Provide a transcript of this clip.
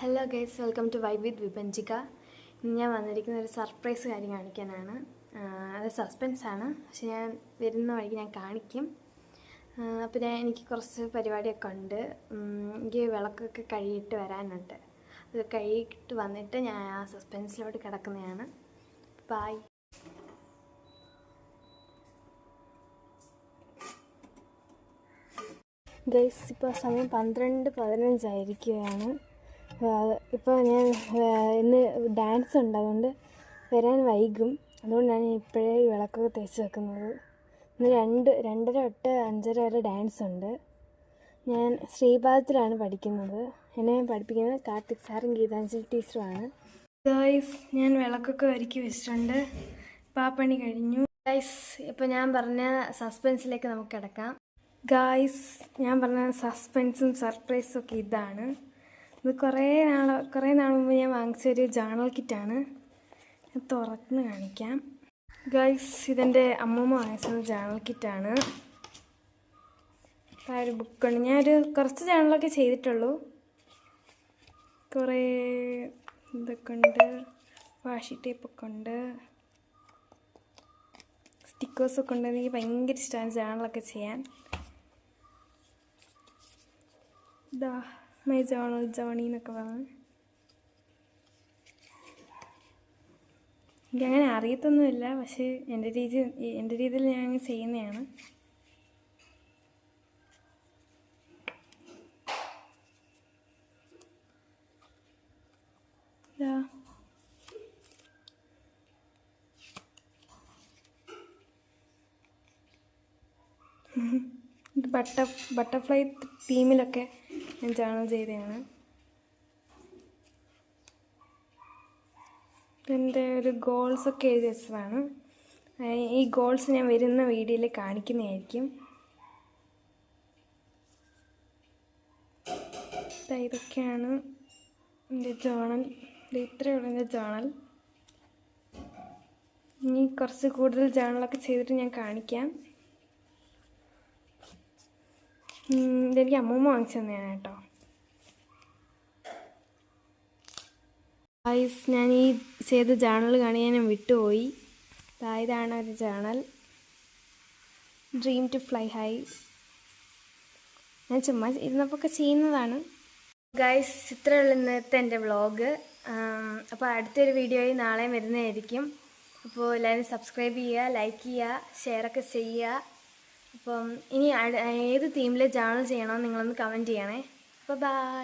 Hello guys, welcome to vibe with Vipanchika. ഇന്ന് ഞാൻ വന്നിരിക്കുന്ന ഒരു സർപ്രൈസ് കാര്യം കാണിക്കാനാണ്. അത് സസ്പെൻസാണ്, പക്ഷെ ഞാൻ വരുന്ന വഴിക്ക് ഞാൻ കാണിക്കും. അപ്പോൾ എനിക്ക് കുറച്ച് പരിപാടിയൊക്കെ ഉണ്ട്. എനിക്ക് വിളക്കൊക്കെ കഴുകിയിട്ട് വരാനുണ്ട്. അത് കഴുകിയിട്ട് വന്നിട്ട് ഞാൻ ആ സസ്പെൻസിലോട്ട് കിടക്കുന്നതാണ്. ബൈ. ഗൈസ്, ഇപ്പോൾ സമയം 12:15 ആയിരിക്കുകയാണ്. ഇപ്പോൾ ഞാൻ ഇന്ന് ഡാൻസ് ഉണ്ട്, അതുകൊണ്ട് വരാൻ വൈകും. അതുകൊണ്ടാണ് ഞാൻ ഇപ്പോഴേ ഈ വിളക്കൊക്കെ തേച്ച് വെക്കുന്നത്. ഇന്ന് 2:30 തൊട്ട് 5:30 വരെ ഡാൻസ് ഉണ്ട്. ഞാൻ ശ്രീപാദത്തിലാണ് പഠിക്കുന്നത്. എന്നെ പഠിപ്പിക്കുന്നത് കാർത്തിക് സാറും ഗീതാഞ്ജലി ടീച്ചറുമാണ്. ഗൈസ്, ഞാൻ വിളക്കൊക്കെ ഒരുക്കി വെച്ചിട്ടുണ്ട്. ഇപ്പോൾ ആ പണി കഴിഞ്ഞു. ഗൈസ്, ഇപ്പോൾ ഞാൻ പറഞ്ഞ സസ്പെൻസിലേക്ക് നമുക്ക് കിടക്കാം. ഗൈസ്, ഞാൻ പറഞ്ഞ സസ്പെൻസും സർപ്രൈസും ഒക്കെ ഇതാണ്. ഇത് കുറേ നാൾ മുമ്പ് ഞാൻ വാങ്ങിച്ചൊരു ജേണൽ കിറ്റാണ്. ഞാൻ തുറന്ന് കാണിക്കാം. ഗൈസ്, ഇതെൻ്റെ അമ്മൂമ്മ വാങ്ങിച്ചത് ജേണൽ കിറ്റാണ്. ആ ഒരു ബുക്കുണ്ട്. ഞാനൊരു കുറച്ച് ജേണലൊക്കെ ചെയ്തിട്ടുള്ളൂ. കുറേ ഇതൊക്കെ ഉണ്ട്, വാഷി ടേപ്പൊക്കെ ഉണ്ട്, സ്റ്റിക്കേഴ്സൊക്കെ ഉണ്ട്. എനിക്ക് ഭയങ്കര ഇഷ്ടമാണ് ജേണലൊക്കെ ചെയ്യാൻ. ഇതാ മൈ ജേണൽ ജേണി എന്നൊക്കെ പറഞ്ഞു. എനിക്കങ്ങനെ അറിയത്തൊന്നുമില്ല, പക്ഷേ എൻ്റെ രീതിയിൽ ഞാൻ അങ്ങനെ ചെയ്യുന്നതാണ്. ഇത് ബട്ടർഫ്ലൈ തീമിലൊക്കെ ഞാൻ ജേണൽ ചെയ്തതാണ്. എൻ്റെ ഒരു ഗോൾസൊക്കെ എഴുതി വെച്ചതാണ്. ഈ ഗോൾസ് ഞാൻ വരുന്ന വീഡിയോയിൽ കാണിക്കുന്നതായിരിക്കും. ഇതൊക്കെയാണ് എൻ്റെ ജേണൽ. ഇത്രയുള്ള എൻ്റെ ജേണൽ. ഇനി കുറച്ച് കൂടുതൽ ജേണലൊക്കെ ചെയ്തിട്ട് ഞാൻ കാണിക്കാം. ഇതെനിക്ക് അമ്മൂമ്മ വാങ്ങിച്ചു തന്നെയാണ് കേട്ടോ. ഗൈസ്, ഞാൻ ഈ ചെയ്ത ജേണൽ കാണിക്കാൻ ഞാൻ വിട്ടുപോയി. ഇതാണ് ഒരു journal, dream to fly high. ഞാൻ ചുമ്മാ ഇരുന്നപ്പോൾ ഒക്കെ ചെയ്യുന്നതാണ്. ഗൈസ്, ഇത്രയുള്ള ഇന്നത്തെ എൻ്റെ വ്ളോഗ്. അപ്പോൾ അടുത്തൊരു വീഡിയോയിൽ നാളെ വരുന്നതായിരിക്കും. അപ്പോൾ എല്ലാവരും സബ്സ്ക്രൈബ് ചെയ്യുക, ലൈക്ക് ചെയ്യുക, ഷെയറൊക്കെ ചെയ്യുക. അപ്പം ഇനി ഏത് തീമിൽ ജേണൽ ചെയ്യണമെന്ന് നിങ്ങളൊന്ന് കമൻറ്റ് ചെയ്യണേ. അപ്പോൾ ബൈ.